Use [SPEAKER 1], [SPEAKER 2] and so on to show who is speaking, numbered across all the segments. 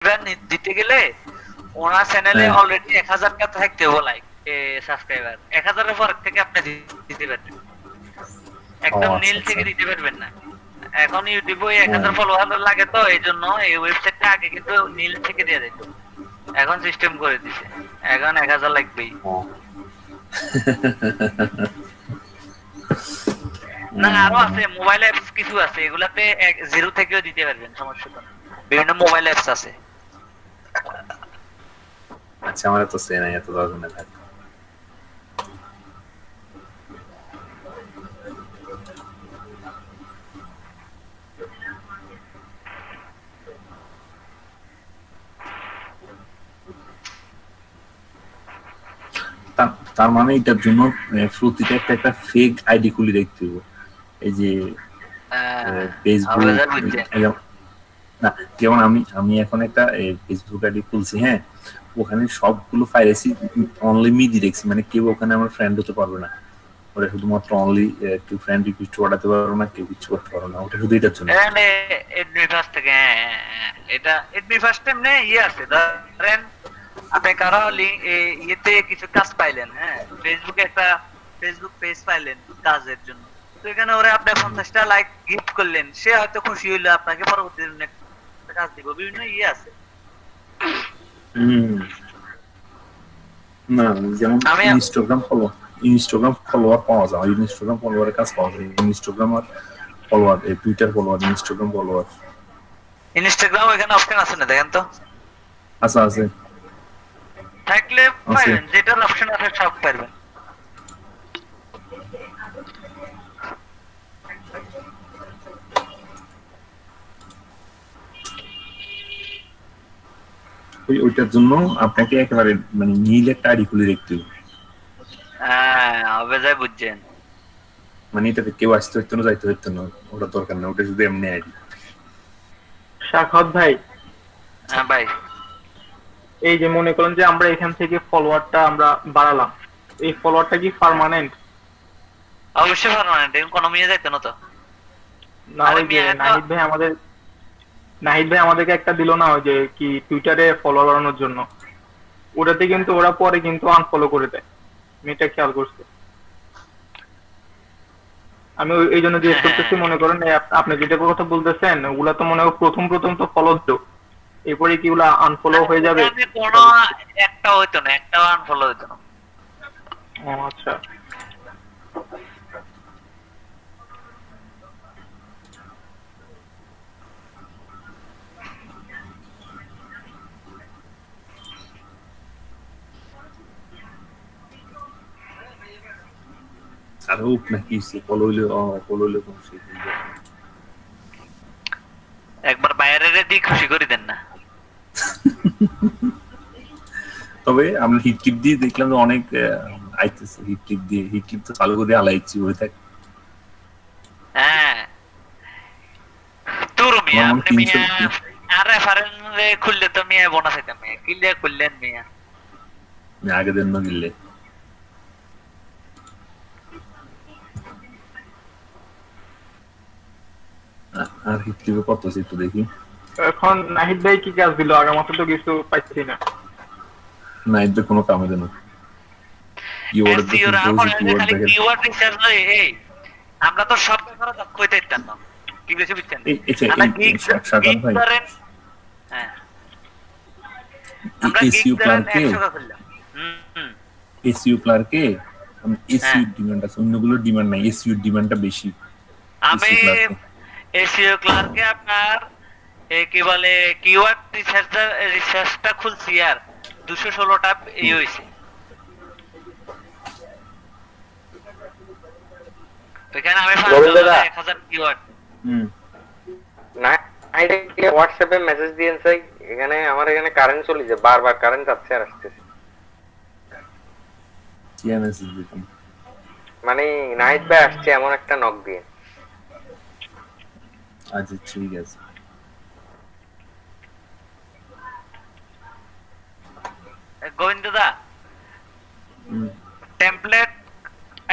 [SPEAKER 1] River দিতে গেলে ওনার চ্যানেলে
[SPEAKER 2] হ্যাঁ।
[SPEAKER 1] অলরেডি 1000 কা থাকতে হবে লাইক সাবস্ক্রাইবার 1000 এর পর থেকে আপনি দিতে পারবেন,
[SPEAKER 2] ও
[SPEAKER 1] একদম
[SPEAKER 2] আচ্ছা
[SPEAKER 1] নীল
[SPEAKER 2] আচ্ছা।
[SPEAKER 1] থেকে দিতে পারবেন না। এখন ইউটিউবে ওই
[SPEAKER 2] হ্যাঁ।
[SPEAKER 1] 1000 ফলোয়ার লাগে, তো এই জন্য এই ওয়েবসাইটটা আগে কিন্তু নীল থেকে দেওয়া যেত, এখন সিস্টেম করে দিছে এখন 1000 লাগবেই।
[SPEAKER 2] ও।
[SPEAKER 1] না আরো আছে মোবাইল অ্যাপস কিছু আছে, এগুলাতে 0 থেকেও দিতে পারবেন, সমস্যা তো না, বিভিন্ন মোবাইল অ্যাপস আছে।
[SPEAKER 2] আচ্ছা, আমার তো সে নাই, এত দরকার নেই থাক। তার মানে এটার জন্য প্রতিটা একটা ফেক আইডি খুলে দেখতে হবে। এই যে
[SPEAKER 1] হবে
[SPEAKER 2] ফেসবুক,
[SPEAKER 1] যা বুঝছেন।
[SPEAKER 2] না যেমন আমি আমি এখন একটা ফেসবুক আইডি খুলছি, হ্যাঁ, ওখানে সবগুলো পাইরেসি অনলি মি দেখছি, মানে কেউ ওখানে আমার ফ্রেন্ড হতে পারবে না, ওটা শুধুমাত্র অনলি কেউ ফ্রেন্ড রিকোয়েস্ট পাঠাতে পারবে না, কেউ কিছু করতে পারবে না, ওটা শুধু এটার জন্য।
[SPEAKER 1] এডমি ফার্স্ট থেকে, এটা এডমি ফার্স্ট এমনি ইয়ে আছে, ধরেন আপনি কারো ইয়েতে কিছু কাজ পাইলেন, হ্যাঁ, ফেসবুকে একটা ফেসবুক পেজ পাইলেন কাজের জন্য, তো এখানে ওরা আপনি 50টা লাইক গিফট করলেন, সে হয়তো খুশি হইলো, আপনাকে পরবর্তী দিনে একটা কাজ দিব, বিভিন্ন ইয়ে আছে।
[SPEAKER 2] না যেমন ইনস্টাগ্রাম ফলোয়ার পাওয়া যায়, ইনস্টাগ্রাম ফলোয়ারের কাজ পাওয়া যায়, ইনস্টাগ্রাম আর follower, Twitter follower, Instagram follower.
[SPEAKER 1] Instagram এখানে অপশন আছে না, দেখেন তো।
[SPEAKER 2] আচ্ছা আছে,
[SPEAKER 1] থাকলে
[SPEAKER 2] আছে।
[SPEAKER 1] পাইবেন, যেটার অপশন আছে সব পারবেন।
[SPEAKER 2] ওইটার জন্য আপনাকে একেবারে মানে নীল একটা আইডি খুলে দেখতে হবে।
[SPEAKER 1] হ্যাঁ হবে যাই বুঝছেন।
[SPEAKER 2] মানে এটাতে কেউ আসতে হইতো না, যাইতে হইতো না, ওটা দরকার না, ওটা শুধু এমনি আইডি।
[SPEAKER 3] সাখাওয়াত ভাই,
[SPEAKER 1] হ্যাঁ ভাই,
[SPEAKER 3] এই যে মনে করেন যে আমরা এখান থেকে ফলোয়ারটা আমরা বাড়ালাম, এই ফলোয়ারটা কি পার্মানেন্ট?
[SPEAKER 1] অবশ্যই পারমানেন্ট, এরকম কোনো মেয়ে যাইতো না তো।
[SPEAKER 3] না
[SPEAKER 1] আরে
[SPEAKER 3] ওই যে
[SPEAKER 1] মেয়ে তো
[SPEAKER 3] নাহিদ ভাই আমাদেরকে একটা দিল না, ওই যে কি টুইটারে ফলো বাড়ানোর জন্য, ওটাতে কিন্তু ওরা পরে কিন্তু আনফলো করে দেয়, আমি এটা খেয়াল করছি। আমি এই জন্য জিজ্ঞেস করতেছি, মনে করেন আপনি যেটা কথা বলতেছেন ওগুলা তো মনে হয় প্রথম প্রথম তো ফলো দিত, এরপরে কি ওগুলা আনফলো হয়ে যাবে?
[SPEAKER 1] কোনো একটা হইতো না, একটাও আনফলো হইতো না।
[SPEAKER 3] ও আচ্ছা।
[SPEAKER 2] আর হোক না কি ফলো হইলে কোনো সেই
[SPEAKER 1] একবার বাইরের দিয়ে খুশি করে দেন না।
[SPEAKER 2] তবে আমরা হিট দিয়ে দেখলাম যে অনেক আইতেছে, হিট তো চালু করে আলাইছি হয়ে থাকে।
[SPEAKER 1] হ্যাঁ তোর মিয়া, আপনি মিয়া আর রেফারেন্সে খুললে তো মিয়া বোনাস হইতাম, মিয়া কিল্লে খুললেন মিয়া
[SPEAKER 2] আগে দিন না গিললে। আর হিট টিভি কত আছে একটু দেখি।
[SPEAKER 3] এখন নাহিদ ভাই কি কাজ দিল, আগের মতো তো কিছু পাইছি না।
[SPEAKER 2] নাহিদ ভাই কোনো কামে দেয় না, কিওয়ার্ড
[SPEAKER 1] কিওয়ার্ড রিসার্চ লই। এই আমরা তো সব ব্যাপারে দক্ষ হইতে পারতাম না, কি বেশি বুঝছেন আমরা গিগ করেন। হ্যাঁ আমরা গিগ করেন 100 টাকা করলাম।
[SPEAKER 2] এসইও প্লারকে এসইও ডিমান্ড আছে, অন্যগুলোর ডিমান্ড নাই, এসইও ডিমান্ডটা বেশি।
[SPEAKER 1] আমি এসইও ক্লার্কে আপনার কি বলে কিওয়ার্ড রিসার্চটা খুলছি আর 216টা এই হইছে। এখানে আমি 1000 কিওয়ার্ড।
[SPEAKER 4] না আইডি হোয়াটসঅ্যাপে মেসেজ দিয়েন চাই, এখানে আমার এখানে কারেন্ট চলে যায়, বারবার কারেন্ট যাচ্ছে আর আসতেছে।
[SPEAKER 2] কি মেসেজ দিতাম
[SPEAKER 4] মানে নাইট ভাই আসছে এমন একটা নক দিয়ে।
[SPEAKER 2] আচ্ছা ঠিক আছে।
[SPEAKER 1] গোবিন্দদা টেমপ্লেট,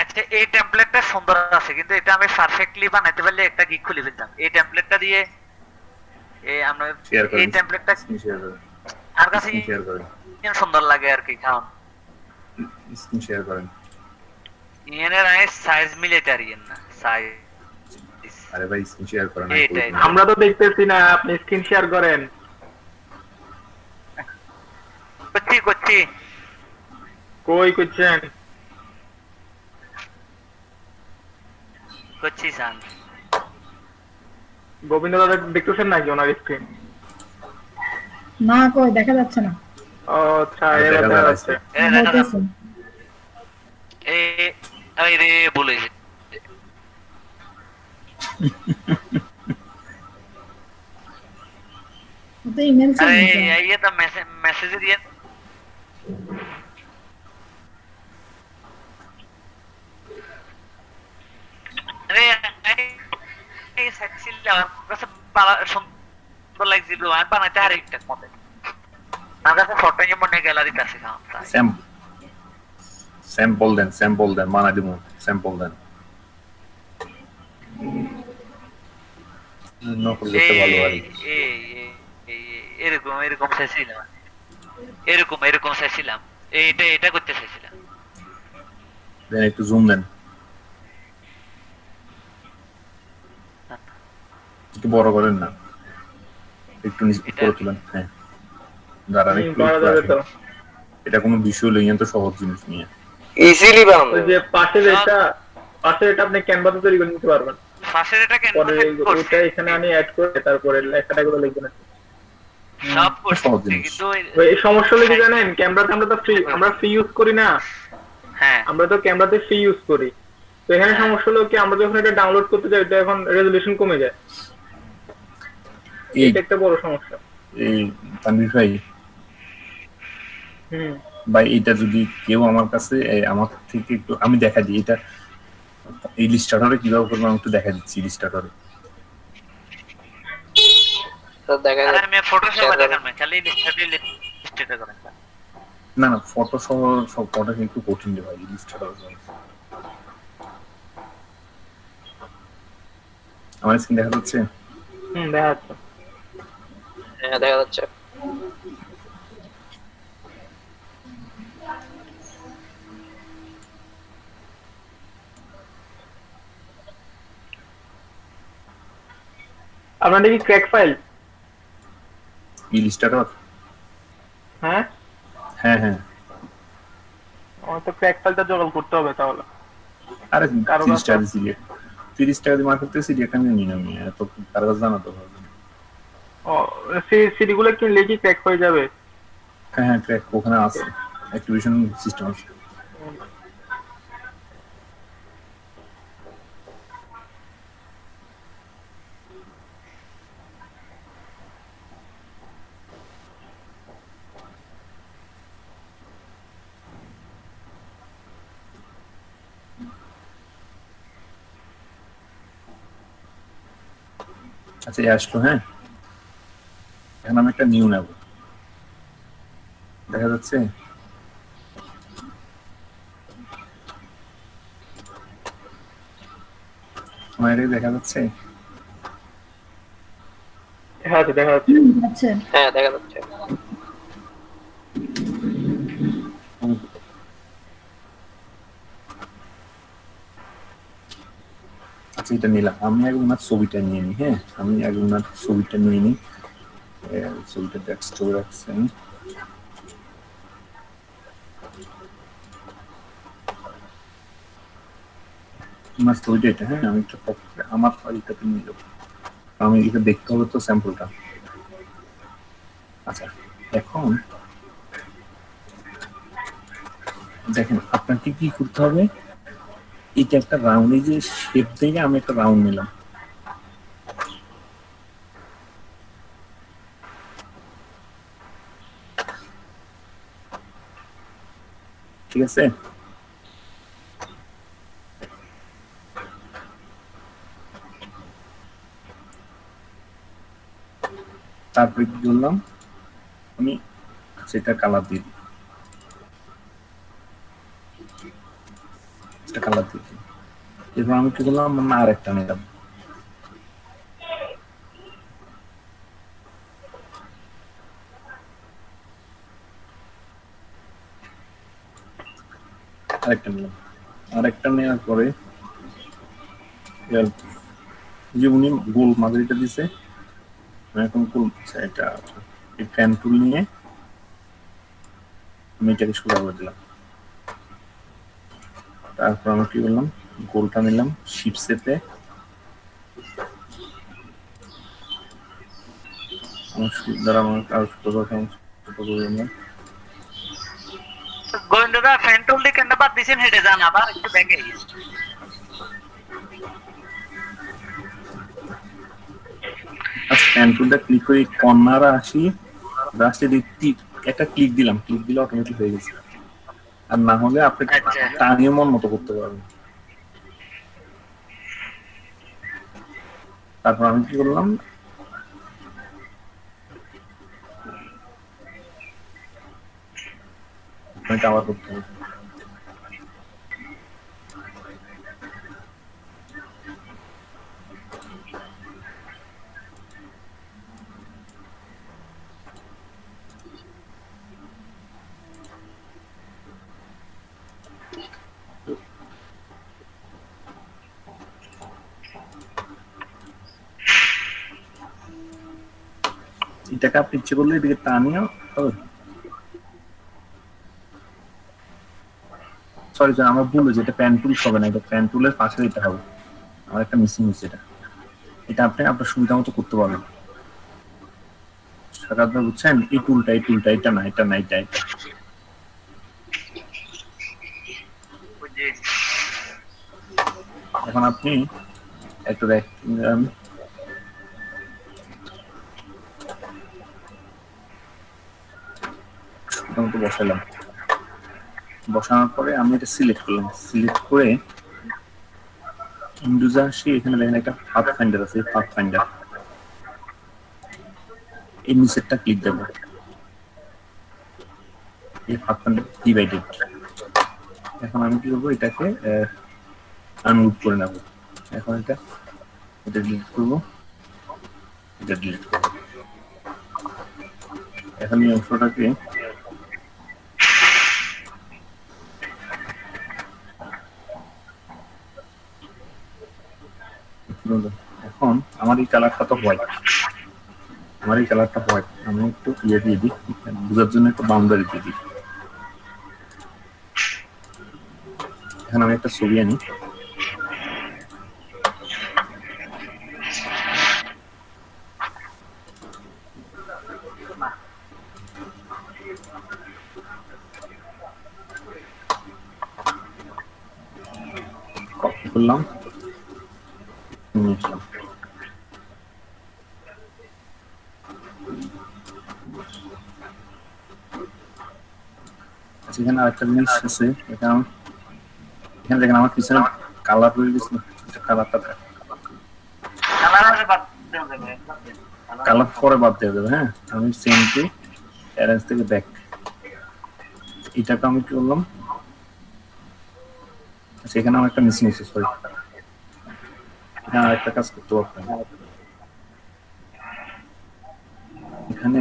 [SPEAKER 1] আচ্ছা এই টেমপ্লেটটা সুন্দর আছে, কিন্তু এটা আমি পারফেক্টলি বানাইতে পারলে একটা গিগ খুলে ফেলতাম। এই টেমপ্লেটটা দিয়ে এই আমরা
[SPEAKER 2] শেয়ার
[SPEAKER 1] এই
[SPEAKER 2] করেন,
[SPEAKER 1] টেমপ্লেটটা
[SPEAKER 2] স্ক্রিন শেয়ার করেন,
[SPEAKER 1] আর কাছে
[SPEAKER 2] স্ক্রিন শেয়ার করেন,
[SPEAKER 1] সুন্দর লাগে আর কি খাওন
[SPEAKER 2] স্ক্রিন শেয়ার করেন।
[SPEAKER 1] এর সাইজ মিলিটারি না সাইজ
[SPEAKER 2] আরে ভাই স্ক্রিন শেয়ার করেন।
[SPEAKER 1] এইটাই।
[SPEAKER 3] আমরা তো দেখতেছি না, আপনি স্ক্রিন শেয়ার করেন।
[SPEAKER 1] করছি করছি
[SPEAKER 3] কই করছেন?
[SPEAKER 1] করছি সান
[SPEAKER 3] গোবিন্দ দাদা দেখতেছেন নাকি ওনার স্ক্রিন?
[SPEAKER 5] না কই দেখা যাচ্ছে না।
[SPEAKER 3] ও আচ্ছা, এবার দেখা যাচ্ছে।
[SPEAKER 1] এই দেখা যাচ্ছে।
[SPEAKER 5] হইতেছে।
[SPEAKER 1] এই রে বলেছে
[SPEAKER 5] ও তো ইমেল
[SPEAKER 1] আরে
[SPEAKER 5] চাইছে।
[SPEAKER 1] ये तो मैसेज दिए अरे এই সেক্সিল কাছে পালা সুন্দর লাগছিল আর বানাইতে আর একটা মতে আমার কাছে ফটো নিয়ে মনে গ্যালারিতে আছে কাম তাই
[SPEAKER 2] স্যাম্পল দেন মানা দিমু, স্যাম্পল দেন। নকল করতে ভালো আর
[SPEAKER 1] এরকম এরকম চাইছিলাম এরকম চাইছিলাম এটা করতে চাইছিলাম
[SPEAKER 2] দেন একটু জুম দেন, একটু বড় করেন না, একটু নিচে করে তুলেন। হ্যাঁ দাঁড়ান একটু
[SPEAKER 3] করা যাবে তো।
[SPEAKER 2] এটা কোনো বিষয় লইয়া তো সহজ জিনিস নিয়ে
[SPEAKER 4] ইজিলি বানানো
[SPEAKER 3] ওই যে পাশের এটা আপনি ক্যানভাসে তৈরি করে নিতে পারবেন।
[SPEAKER 1] ফাঁসের এটা কেন
[SPEAKER 3] পরে ওটা এখানে আমি অ্যাড করে তারপরে লেখাটাগুলো লিখবেন।
[SPEAKER 1] সব করছি
[SPEAKER 2] সহজ জিনিস।
[SPEAKER 1] কিন্তু
[SPEAKER 3] এই সমস্যা হলো কি জানেন, ক্যামেরাতে আমরা ফ্রি ইউজ করি না,
[SPEAKER 1] হ্যাঁ
[SPEAKER 3] আমরা তো ক্যামেরাতে ফ্রি ইউজ করি। তো এখানে সমস্যা হলো কি, আমরা যখন এটা ডাউনলোড করতে যাই এটা এখন রেজোলিউশন কমে যায়। এটা একটা বড় সমস্যা।
[SPEAKER 2] এই তানভীর ভাই ভাই এটা যদি কেউ আমার কাছে আমার থেকে একটু আমি দেখা দিই এটা ইলিস্ট্রেটরে কিভাবে করবো আমি একটু দেখা দিচ্ছি ইলিস্ট্রেটরে।
[SPEAKER 4] তো দেখা
[SPEAKER 1] আরে
[SPEAKER 4] যাচ্ছে
[SPEAKER 1] আমি ফটোশপে দেখান না খালি লিস্টটা করেন
[SPEAKER 2] না না ফটো সব ফটো একটু কঠিন রে ভাই ইলিস্ট্রেটর। আমার স্ক্রিন দেখা যাচ্ছে?
[SPEAKER 3] দেখা যাচ্ছে।
[SPEAKER 4] হ্যাঁ দেখা যাচ্ছে।
[SPEAKER 3] আপনাদের কি ক্র্যাক ফাইল?
[SPEAKER 2] ইলিস্ট্রেটর?
[SPEAKER 3] হ্যাঁ
[SPEAKER 2] হ্যাঁ হ্যাঁ।
[SPEAKER 3] আমার তো ক্র্যাক ফাইলটা জোগাড় করতে হবে তাহলে।
[SPEAKER 2] আরে
[SPEAKER 3] কারো
[SPEAKER 2] 30
[SPEAKER 3] কাছে-
[SPEAKER 2] টাকা দিছিলে 30 টাকা দিয়ে মার্কেট থেকে সিডি একটা নিয়ে নামি এত কার কাছে জানা তো হবে না।
[SPEAKER 3] ও সিডি গুলো কিনলে কি ক্র্যাক হয়ে যাবে?
[SPEAKER 2] হ্যাঁ হ্যাঁ ক্র্যাক ওখানে আছে, অ্যাক্টিভেশন সিস্টেম আছে। আচ্ছা এই আসলো। হ্যাঁ এখন আমি একটা নিউ নেব, দেখা যাচ্ছে? আমার এটা দেখা যাচ্ছে?
[SPEAKER 3] হ্যাঁ দেখা যাচ্ছে।
[SPEAKER 5] আচ্ছা
[SPEAKER 4] হ্যাঁ দেখা যাচ্ছে।
[SPEAKER 2] আচ্ছা এটা নিলাম, আমি আগে ওনার ছবিটা নিয়ে নিই। হ্যাঁ আমি আগে ওনার ছবিটা নিয়ে নিই, ছবিটা ডেস্কটপে রাখছেন। ওনার ছবিটা এটা। হ্যাঁ আমি একটা কপি করে আমার ফাইলটাতে নিয়ে যাবো, আমি এটা দেখতে হবে তো স্যাম্পলটা। আচ্ছা এখন দেখেন আপনাকে কি করতে হবে, এটা একটা রাউন্ডে যে শেপ দিয়ে আমি একটা রাউন্ড নিলাম। ঠিক আছে? তারপরে কি করলাম আমি, সেটা কালার দিয়ে দিই, এটা কালার দিয়ে দিই। এরপর আমি কি করলাম আর একটা নিলাম, আরেকটা নিলাম। আরেকটা নেওয়ার পরে এই যে উনি গোল মাঝারিটা দিছে, আমি এখন গোল এটা এই পেন টুল নিয়ে আমি এটাকে সোজা করে দিলাম। তারপর আমি কি করলাম, গোলটা নিলাম শিপ শেপে, আমার দ্বারা আমার কাজ করবো।
[SPEAKER 1] গোয়েন্দাদা ফ্যান টুল দিয়ে কেন বাদ দিছেন, হেঁটে যান আবার একটু ব্যাগে।
[SPEAKER 2] পেন টুলটা ক্লিক করে কর্নারে আসি, রাস্টে দেখি একটা ক্লিক দিলাম, ক্লিক দিলে অটোমেটিক হয়ে গেছে। আর না হলে আপনি
[SPEAKER 1] আচ্ছা।
[SPEAKER 2] টানিয়ে মন মতো করতে পারবেন। তারপর আমি কি করলাম, আপনাকে আবার করতে হবে। এটাকে আপনি ইচ্ছে করলে এদিকে টানিও হবে। সরি স্যার, আমার ভুল হয়েছে, এটা প্যান টুল হবে না, এটা প্যান টুলের পাশে দিতে হবে। আমার একটা মিসিং হচ্ছে এটা। এটা আপনি আপনার সুবিধা মতো করতে পারবেন। সাকাত ভাই বুঝছেন, এই টুলটা এটা না, এটা না, এটা
[SPEAKER 1] বুঝি।
[SPEAKER 2] এখন আপনি একটু মতো বসালাম, বসানোর পরে আমি এটা সিলেক্ট করলাম, সিলেক্ট করে উইন্ডোজে আসি, এখানে দেখেন একটা পাথ ফাইন্ডার আছে, পাথ ফাইন্ডার এই নিচেরটা ক্লিক দেবো, এই পাথ ফাইন্ডার ডিভাইডেড। এখন আমি কি করবো, এটাকে আনগ্রুপ করে নেব। এখন এটা ডিলিট করবো, এটা ডিলিট করবো। এখন এই অংশটাকে এখন আমার এই কালারটা তো হোয়াইট, আমার এই কালারটা হোয়াইট, আমি একটু ইয়ে দিয়ে দিই, বোঝার জন্য একটু বাউন্ডারি দিয়ে দিই। এখন আমি একটা ছবি আনি, কপি করলাম, নিয়ে আসলাম। এখানে আরেকটা জিনিস আছে, এখানে দেখেন আমার পিছনে কালার হয়ে গেছে, কালারটা কালার পরে বাদ দেওয়া যাবে। হ্যাঁ, আমি সেম টু অ্যারেঞ্জ থেকে ব্যাক, এটাকে আমি কি করলাম, সেখানে আমার একটা মিসিং আছে, সরি, এখানে আরেকটা কাজ করতে পারতাম। এখানে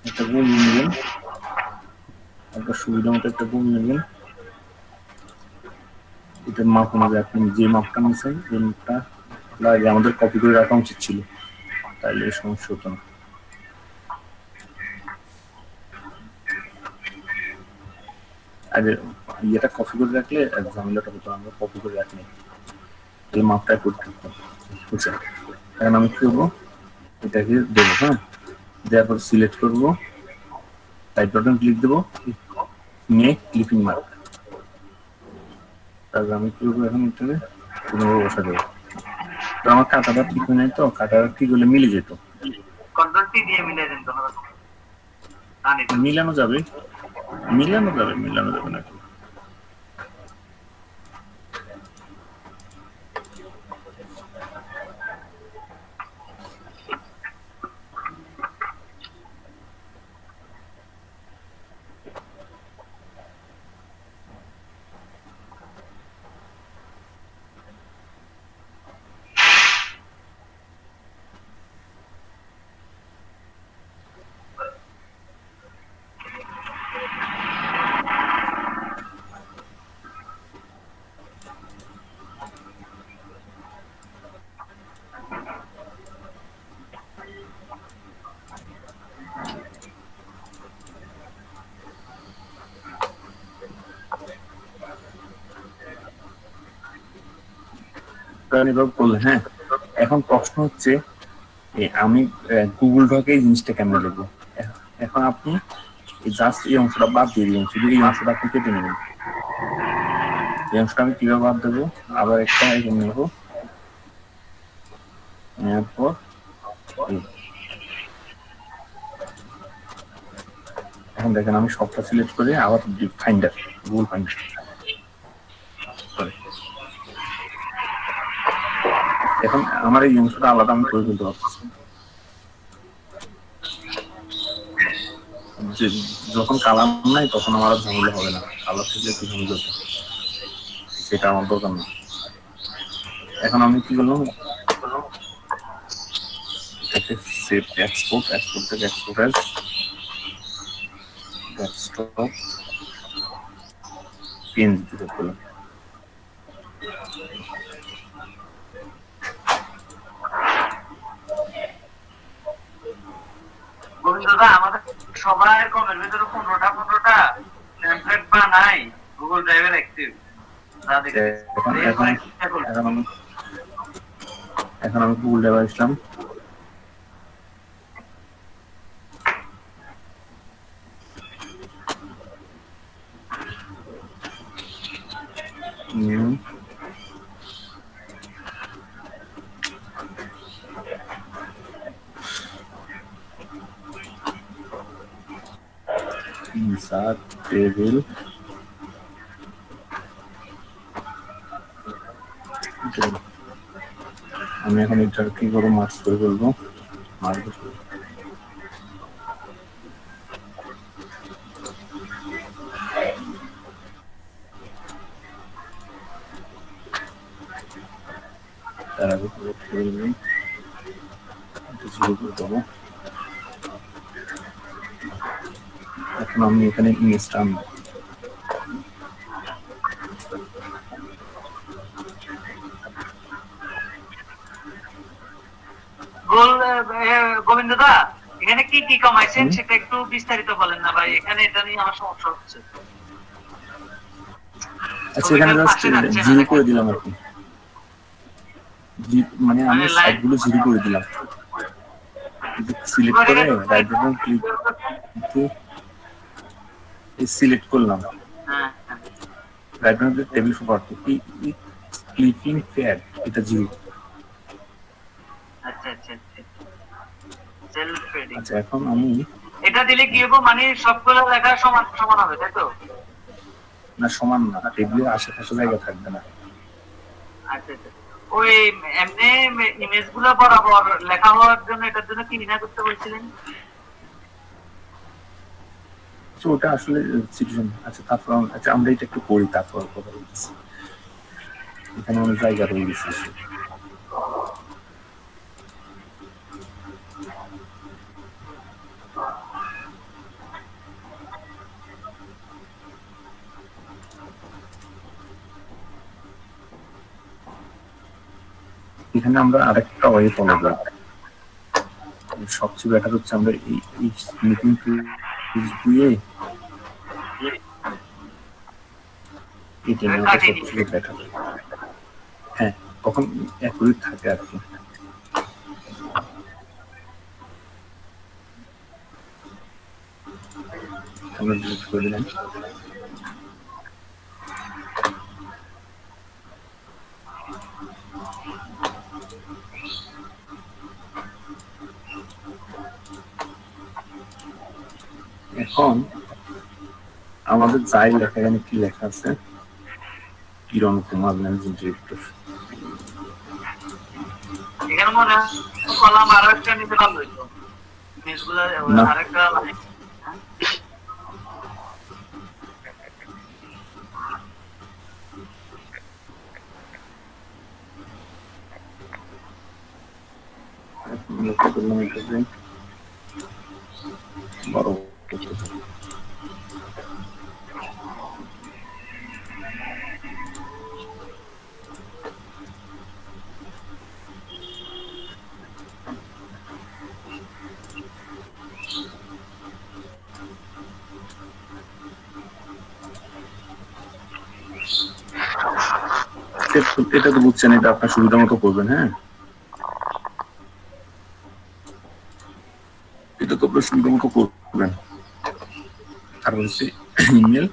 [SPEAKER 2] একটা গোল নেবেন, একটা সুবিধা মতো একটা গোল নেবেন, এটার মাপ অনুযায়ী আপনি যে মাপটা নিয়েছেন এই মাপটা লাগে আমাদের কপি করে রাখা উচিত ছিল, তাইলে এই সমস্যা হতো না। আর ইয়েটা কপি করে রাখলে ঝামেলাটা হতো, আমরা কপি করে রাখি, এই মাপটা করতে হতো, বুঝছেন? এখন আমি কি করবো, এটাকে দেবো, হ্যাঁ, দেওয়ার পর সিলেক্ট করবো, টাইপ বাটন ক্লিক দেবো, মেক ক্লিপিং মার্ক। তারপর আমি কি করবো, এখন এটাকে পুনরায় বসা দেবো। তো আমার কাটাটা ঠিক হয় নাই, তো কাটাটা ঠিক হলে মিলে যেত,
[SPEAKER 1] কন্ট্রোল টি দিয়ে মিলে দেন তো।
[SPEAKER 2] মিলানো যাবে না। এভাবে করলে, হ্যাঁ। এখন প্রশ্ন হচ্ছে আমি গুগল ডকে এই জিনিসটা কেমন লিখবো। এখন আপনি জাস্ট এই অংশটা বাদ দিয়ে দিবেন, শুধু এই অংশটা আপনি কেটে নেবেন। এই অংশটা আমি কিভাবে বাদ দেবো, আবার একটা এখানে নেবো, নেওয়ার পর এখন দেখেন আমি সবটা সিলেক্ট করে আবার ফাইন্ডার, গুগল ফাইন্ডার, এখন আমার এই অংশটা আলাদা আমি করে ফেলতে পারছি। যখন কালার নাই তখন আমার আর ঝামেলা হবে না, কালার থেকে একটু ঝামেলা হতো, সেটা আমার দরকার না। এখন আমি কি করলাম, সেভ এক্সপোর্ট থেকে এক্সপোর্ট অ্যাজ ডেস্কটপ পিএনজি দিতে করলাম।
[SPEAKER 1] গোবিন্দদা, আমাদের সবার কমের ভিতরে 15টা টেমপ্লেট বা নাই গুগল ড্রাইভের অ্যাক্টিভ।
[SPEAKER 2] এখন আমি গুগল ড্রাইভে আসলাম, insert table, আমি এখন এটা কি করবো, মার্কস করে ফেলবো, মার্কস তার আগে শুরু করে দেবো। এখন আমি এখানে ইমেজটা আনবো,
[SPEAKER 1] গোবিন্দদা এখানে কি কি কমাইছেন সেটা একটু বিস্তারিত বলেন না ভাই, এখানে এটা নিয়ে আমার সমস্যা হচ্ছে।
[SPEAKER 2] আচ্ছা এখানে জাস্ট জিরো করে দিলাম আর কি, মানে আমি সাইডগুলো জিরো করে দিলাম, সিলেক্ট করে রাইট বাটন ক্লিক দিয়ে সিলেক্ট করলাম, right button table property clipping fair এটা জিরো। আচ্ছা এখন আমি
[SPEAKER 1] এটা দিলে কি হবে, মানে সবগুলো লেখা সমান সমান হবে তাই তো?
[SPEAKER 2] না সমান না, টেবিলের আশেপাশে জায়গা থাকবে না।
[SPEAKER 1] আচ্ছা আচ্ছা, ওই এমনি ইমেজ গুলো বরাবর লেখা হওয়ার জন্য এটার জন্য কি না করতে বলছিলেন?
[SPEAKER 2] ওটা আসলে সিচুয়েশন। আচ্ছা তারপর আচ্ছা আমরা এটা একটু করি, তারপর কথা বলতেছি, এখানে অনেক জায়গা রয়ে গেছে। এখানে আমরা আরেকটা ওয়ে ফলো করব, সবচেয়ে বেটার হচ্ছে আমরা এই মিটিং দিয়ে এটা নেওয়া সবচেয়ে বেটার। হ্যাঁ তখন অ্যাকুরেট থাকে আর কি। আমরা ডিলিট করে দিলাম। এখন আমাদের যাই লেখা, এখানে কি লেখা আছে, কিরণ কুমার ম্যানেজিং ডিরেক্টর।
[SPEAKER 1] এখানে মনে হয় কলাম আরো একটা নিতে ভালো হইতো, ইমেজগুলো আরেকটা
[SPEAKER 2] বড় এটা তো বুঝছেন, এটা আপনার সুবিধা মতো করবেন। হ্যাঁ, এটা তো আপনার সুবিধা মতো করবেন। তারপর হচ্ছে ইমেল।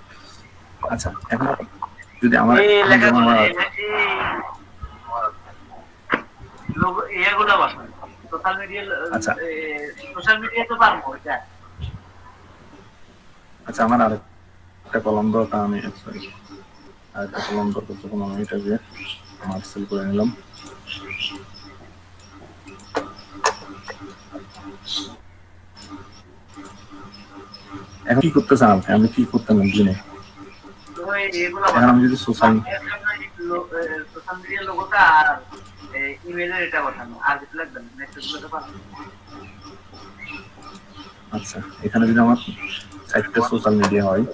[SPEAKER 2] আচ্ছা, এখন যদি আমার
[SPEAKER 1] এই লেখাগুলো
[SPEAKER 2] আমার
[SPEAKER 1] লোগো এগুলো বসান সোশ্যাল মিডিয়া।
[SPEAKER 2] আচ্ছা
[SPEAKER 1] সোশ্যাল মিডিয়া তো পারবো এটা।
[SPEAKER 2] আচ্ছা, আমার আরেকটা কলম দরকার, আমি সরি আরেকটা কলম দরকার, তখন আমি এটাকে মার্সেল করে নিলাম। এখন কি করতে চান আপনি? আমি কি করতে দিনে
[SPEAKER 1] তো এগুলো
[SPEAKER 2] এখন আমি যদি সোশ্যাল
[SPEAKER 1] সোশ্যাল মিডিয়া লোগোটা আর ইমেলের এটা বসানো, আর কিছু লাগবে না, মেসেজগুলো পারবো।
[SPEAKER 2] আচ্ছা, এখানে যদি আমার সাইটটা সোশ্যাল মিডিয়া হয়,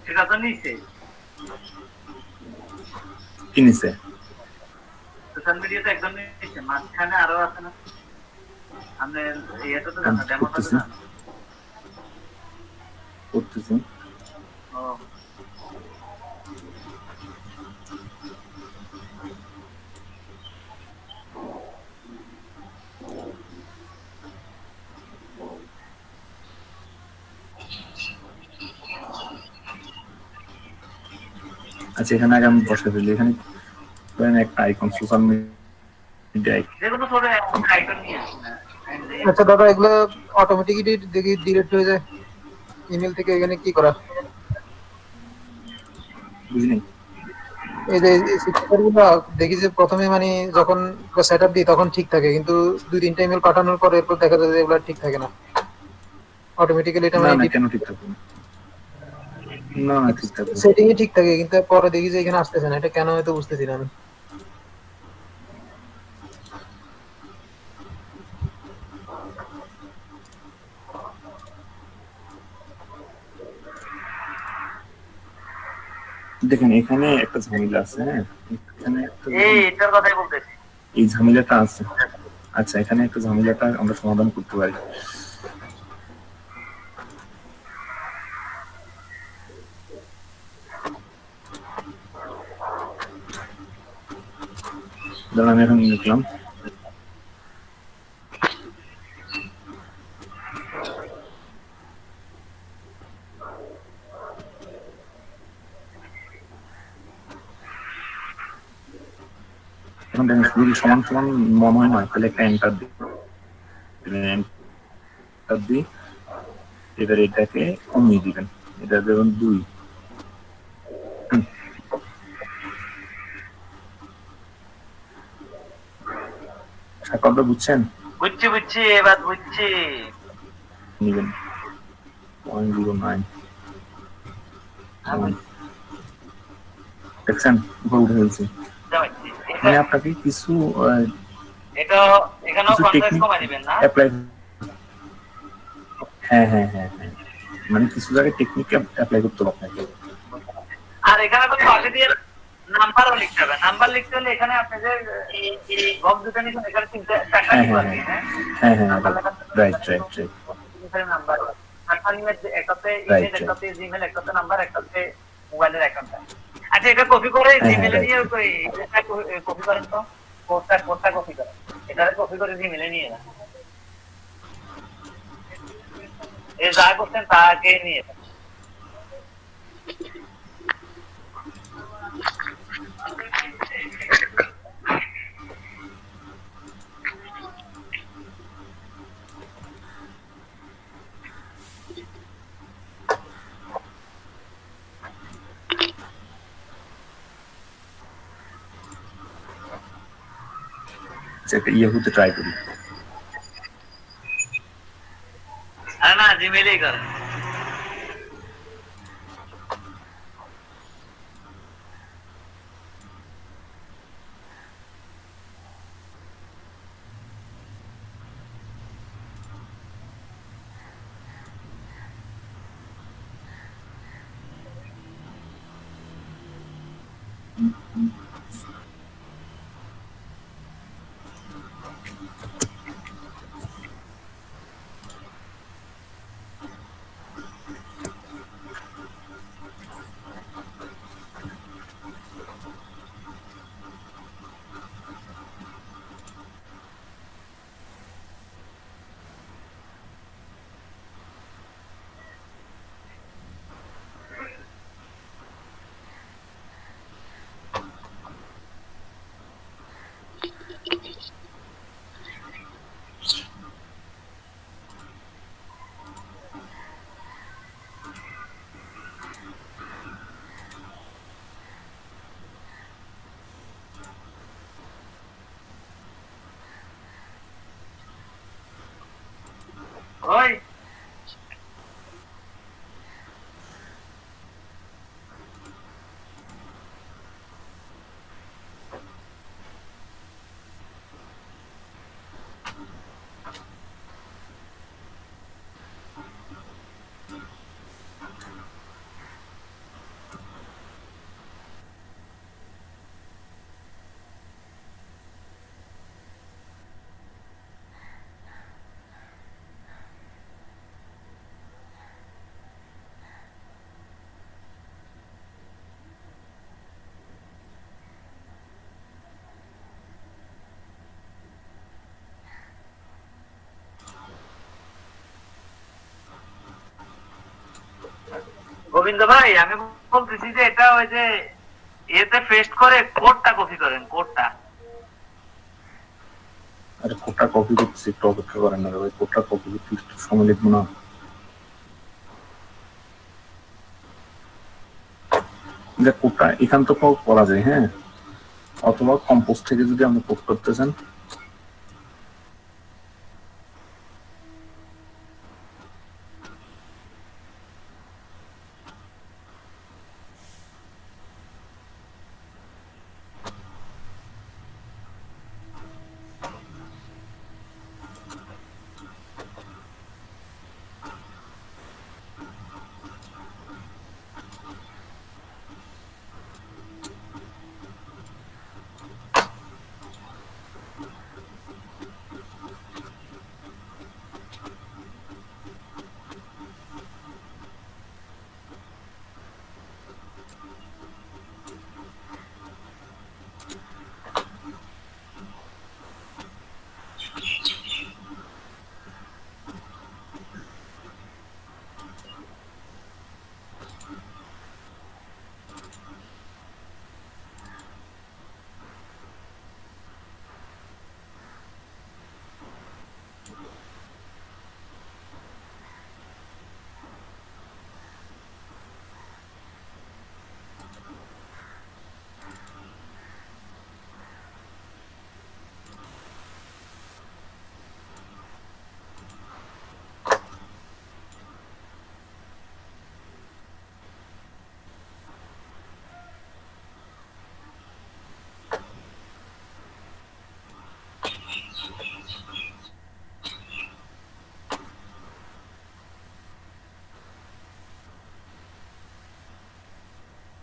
[SPEAKER 1] সেটা তো নিচে
[SPEAKER 2] কি নিছে?
[SPEAKER 1] সোশ্যাল মিডিয়া তো একদম নিচে, মাঝখানে আরো আছে না? আপনি এটা তো
[SPEAKER 2] আমি
[SPEAKER 1] জানো, ডেমোটা তো
[SPEAKER 2] করতেছি
[SPEAKER 1] জানো।
[SPEAKER 2] করতেছি।
[SPEAKER 1] ও
[SPEAKER 2] আচ্ছা, এখানে আগে আমি বসে ফেলি। এখানে ধরেন একটা আইকন, সোশ্যাল মিডিয়া
[SPEAKER 1] যেকোনো ছোট আইকন নিয়ে আসি না।
[SPEAKER 6] আচ্ছা দাদা, এগুলো অটোমেটিকলি দেখি ডিলিট হয়ে যায় ইমেল থেকে, এখানে কি করা?
[SPEAKER 2] বুঝলি?
[SPEAKER 6] এই যে সিগনেচার গুলো দেখি যে প্রথমে মানে যখন সেট আপ দিই তখন ঠিক থাকে, কিন্তু 2-3টা ইমেল পাঠানোর পরে এরপর দেখা যায় যে এগুলো ঠিক থাকে না অটোমেটিক্যালি। এটা
[SPEAKER 2] না
[SPEAKER 6] মানে
[SPEAKER 2] না, কেন ঠিক থাকবে না? না না, ঠিক থাকবে।
[SPEAKER 6] সেটিং এ ঠিক থাকে, কিন্তু পরে দেখি যে এখানে আসতেছে না, এটা কেন হয়তো বুঝতেছি না আমি।
[SPEAKER 2] দেখেন, এখানে একটা ঝামেলা আছে। হ্যাঁ, এখানে একটা
[SPEAKER 1] এটার কথাই বলতেছি।
[SPEAKER 2] এই ঝামেলাটা আছে। আচ্ছা, এখানে একটা ঝামেলাটা আমরা সমাধান করতে পারি। ধরুন আমি এখন লিখলাম এখন দেখেন, যদি সমান সমান মনে হয় না, তাহলে একটা এন্টার দিই। এন্টার দিই, এবার এটাকে কমিয়ে দিবেন। এটা ধরুন 2। কথা বুঝছেন?
[SPEAKER 1] বুঝছি, এবার বুঝছি।
[SPEAKER 2] নিবেন 0.09। দেখছেন, উপর উঠে ফেলছি। মানে আপনাকে কিছু
[SPEAKER 1] এটা এখানেও
[SPEAKER 2] কিছু
[SPEAKER 1] কন্ট্রাস্ট
[SPEAKER 2] টেকনিক
[SPEAKER 1] কমাই দিবেন না?
[SPEAKER 2] অ্যাপ্লাই। হ্যাঁ হ্যাঁ হ্যাঁ হ্যাঁ, মানে কিছু জায়গায় টেকনিক অ্যাপ্লাই করতে হবে আপনাকে।
[SPEAKER 1] আর এখানে তো পাশে দিয়ে নাম্বারও লিখতে হবে। নাম্বার লিখতে হলে এখানে আপনি যে বক্স দুটো নিছেন, এখানে 3-4টা
[SPEAKER 2] হ্যাঁ
[SPEAKER 1] দিব
[SPEAKER 2] হ্যাঁ
[SPEAKER 1] আর কি।
[SPEAKER 2] হ্যাঁ
[SPEAKER 1] হ্যাঁ,
[SPEAKER 2] হ্যাঁ হ্যাঁ, রাইট রাইট রাইট
[SPEAKER 1] এখানে নাম্বার একটাতে
[SPEAKER 2] Right,
[SPEAKER 1] ইমেল, একটাতে জিমেল, একটাতে নাম্বার, একটাতে মোবাইলের অ্যাকাউন্ট। আচ্ছা, এটা কপি করে
[SPEAKER 2] হ্যাঁ,
[SPEAKER 1] জিমেলে
[SPEAKER 2] right,
[SPEAKER 1] নিয়ে
[SPEAKER 2] right.
[SPEAKER 1] কপি করেন তো। কোডটা কপি করেন, এটা কপি করে জিমেলে নিয়ে যান। এই যা করছেন তাকে নিয়ে যান।
[SPEAKER 2] একটা ইয়াহুতে ট্রাই করি।
[SPEAKER 1] আরে না, জিমেলেই করেন। ওই গোবিন্দ ভাই, আমি বলতেছি যে এটা ওই যে এতে পেস্ট করে কোডটা কপি করেন, কোডটা।
[SPEAKER 2] আরে কোডটা কপি করতেছি, একটু অপেক্ষা করেন না ভাই, কোডটা কপি করতে একটু সময় লাগবে না? যে কোডটা এখান থেকে করা যায়, হ্যাঁ, অথবা কম্পোজ থেকে যদি আপনি কোড করতে চান।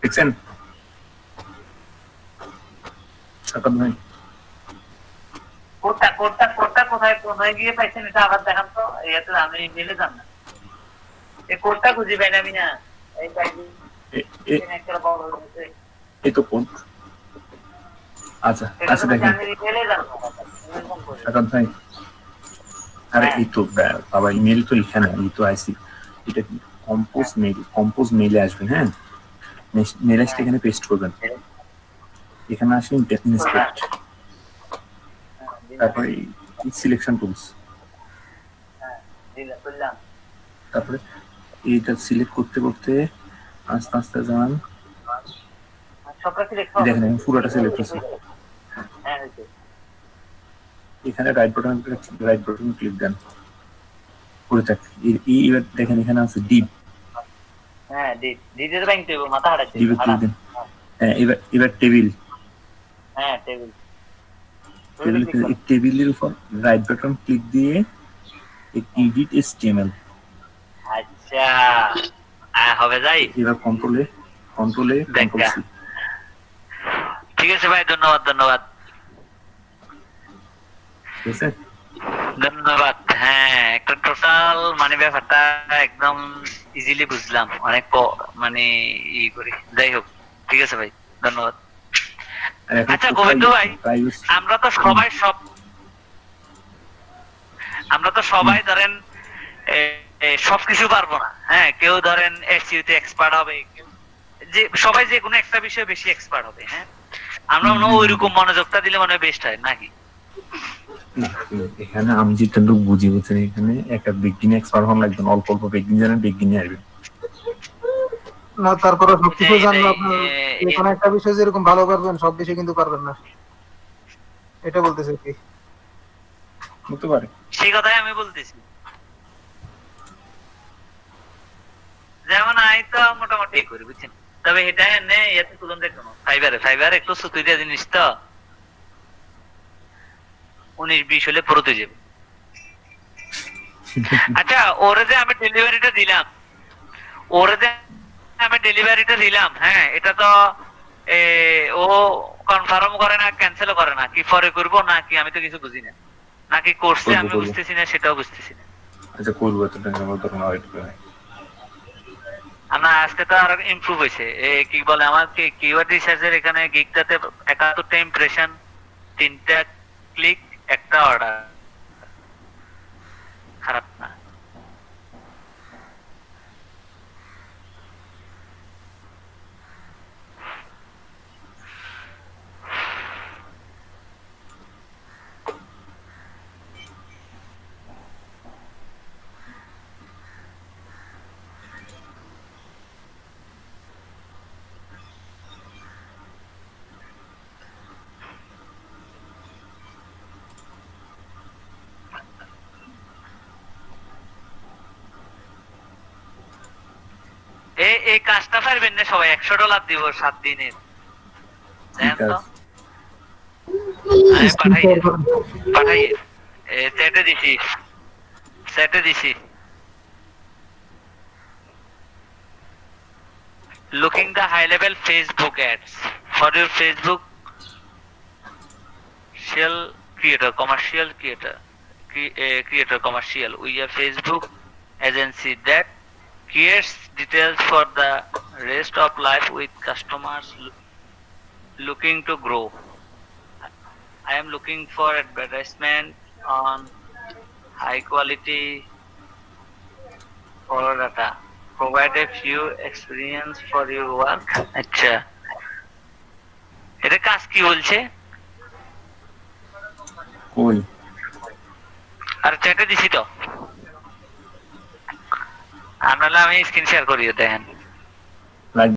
[SPEAKER 2] দেখছেন সাকাত ভাই?
[SPEAKER 1] কোডটা কোডটা কোডটা কোথায় কোথায় গিয়ে পাইছেন এটা আবার দেখান তো। এতে আমি মিলে যান না, এই কোডটা খুঁজে পাই না আমি না। এই পাইছি একটা বড় হয়েছে,
[SPEAKER 2] এই তো কোড। আচ্ছা আচ্ছা, দেখেন
[SPEAKER 1] আমি মিলে যান
[SPEAKER 2] সাকাত ভাই, আরে এই তো বাবা, ইমেল তো এখানে, এই তো আইসি, এটা কম্পোজ মেইলে আসবেন, হ্যাঁ, মেল আসলে এখানে পেস্ট করবেন, এখানে আসেন ইনস্পেক্ট, তারপরে সিলেকশন টুলস, তারপরে এইটা সিলেক্ট করতে করতে আস্তে আস্তে যান, দেখেন পুরোটা সিলেক্ট হয়েছে। এখানে রাইট বাটন ক্লিক দেন, করে থাক। এবার দেখেন এখানে আছে ডিপ,
[SPEAKER 1] হ্যাঁ ডিপ এর ব্যাংক টেবিল মাথা হারাচ্ছে,
[SPEAKER 2] ডিপে ক্লিক দেন। হ্যাঁ, এবার টেবিল,
[SPEAKER 1] হ্যাঁ টেবিল,
[SPEAKER 2] টেবিলের উপর রাইট বাটন ক্লিক দিয়ে এডিট এচটিএমএল।
[SPEAKER 1] আচ্ছা হবে যাই।
[SPEAKER 2] এবার কন্ট্রোলে কন্ট্রোল সি।
[SPEAKER 1] ঠিক আছে ভাই, ধন্যবাদ ধন্যবাদ
[SPEAKER 2] ঠিক আছে,
[SPEAKER 1] ধন্যবাদ। হ্যাঁ, একটা টোটাল মানে ব্যাপারটা একদম ইজিলি বুঝলাম, অনেক মানে ই করি। যাই হোক, ঠিক আছে ভাই, ধন্যবাদ। আচ্ছা গোবিন্দ ভাই, আমরা তো সবাই ধরেন সবকিছু পারবো না, হ্যাঁ, কেউ ধরেন এসইও তে এক্সপার্ট হবে, যে সবাই যে কোনো একটা বিষয়ে বেশি এক্সপার্ট হবে, হ্যাঁ, আমরা ওইরকম মনোযোগটা দিলে মনে হয় বেস্ট হয় নাকি?
[SPEAKER 2] এখানে আমি যেটা বুঝি বলছেন, এখানে একটা বিগিন এক্সপার্ট হন লাগবে, অল্প অল্প বিগিন জানেন, বিগিনে আসবেন
[SPEAKER 6] না, তারপরে সবকিছু জানলে আপনার কোনো একটা বিষয় যেরকম ভালো পারবেন সব বিষয় কিন্তু পারবেন না, এটা বলতেছে কি?
[SPEAKER 2] হতে পারে,
[SPEAKER 1] সেই কথাই আমি বলতেছি। যেমন আমি তো মোটামুটি করি বুঝছেন, তবে এটা এনে এত তুলন দেখো ফাইবার একটু সুতুইটা জিনিস তো 19-20 হলে পড়তে যাবে। আচ্ছা ওরে যে আমি ডেলিভারিটা দিলাম, হ্যাঁ এটা তো ও কনফার্ম করে না, ক্যান্সেল করে না, কি পরে করবো নাকি আমি তো কিছু বুঝি না, নাকি করছে আমি
[SPEAKER 2] করবো।
[SPEAKER 1] বুঝতেছি না, সেটাও বুঝতেছি না।
[SPEAKER 2] আচ্ছা করবো, এত টেনশন করতে না, ওয়েট করে।
[SPEAKER 1] না আজকে তো আর ইমপ্রুভ হয়েছে, কি বলে আমার কিওয়ার্ড রিসার্চের এখানে গিগটাতে 71টা ইমপ্রেশন, 3টা ক্লিক, 1টা অর্ডার, খারাপ না। এই কাজটা পারবেন না সবাই, $100 দিব 7 দিনের।
[SPEAKER 2] ঠিক
[SPEAKER 1] দেন তো
[SPEAKER 2] আছে।
[SPEAKER 1] আমি পাঠাই চ্যাটে দিছি। Looking the high level Facebook ads for your Facebook commercial commercial. We are Facebook agency that creates details for the rest of life with customers looking to grow. I am looking for advertisement on high quality follow data. Provide a few experience for your work. আচ্ছা এটা কাজ কি বলছে?
[SPEAKER 2] কই
[SPEAKER 1] আর চ্যাটে দিছি তো, আপনারা আমি স্ক্রিন শেয়ার করিয়ে দেখেন।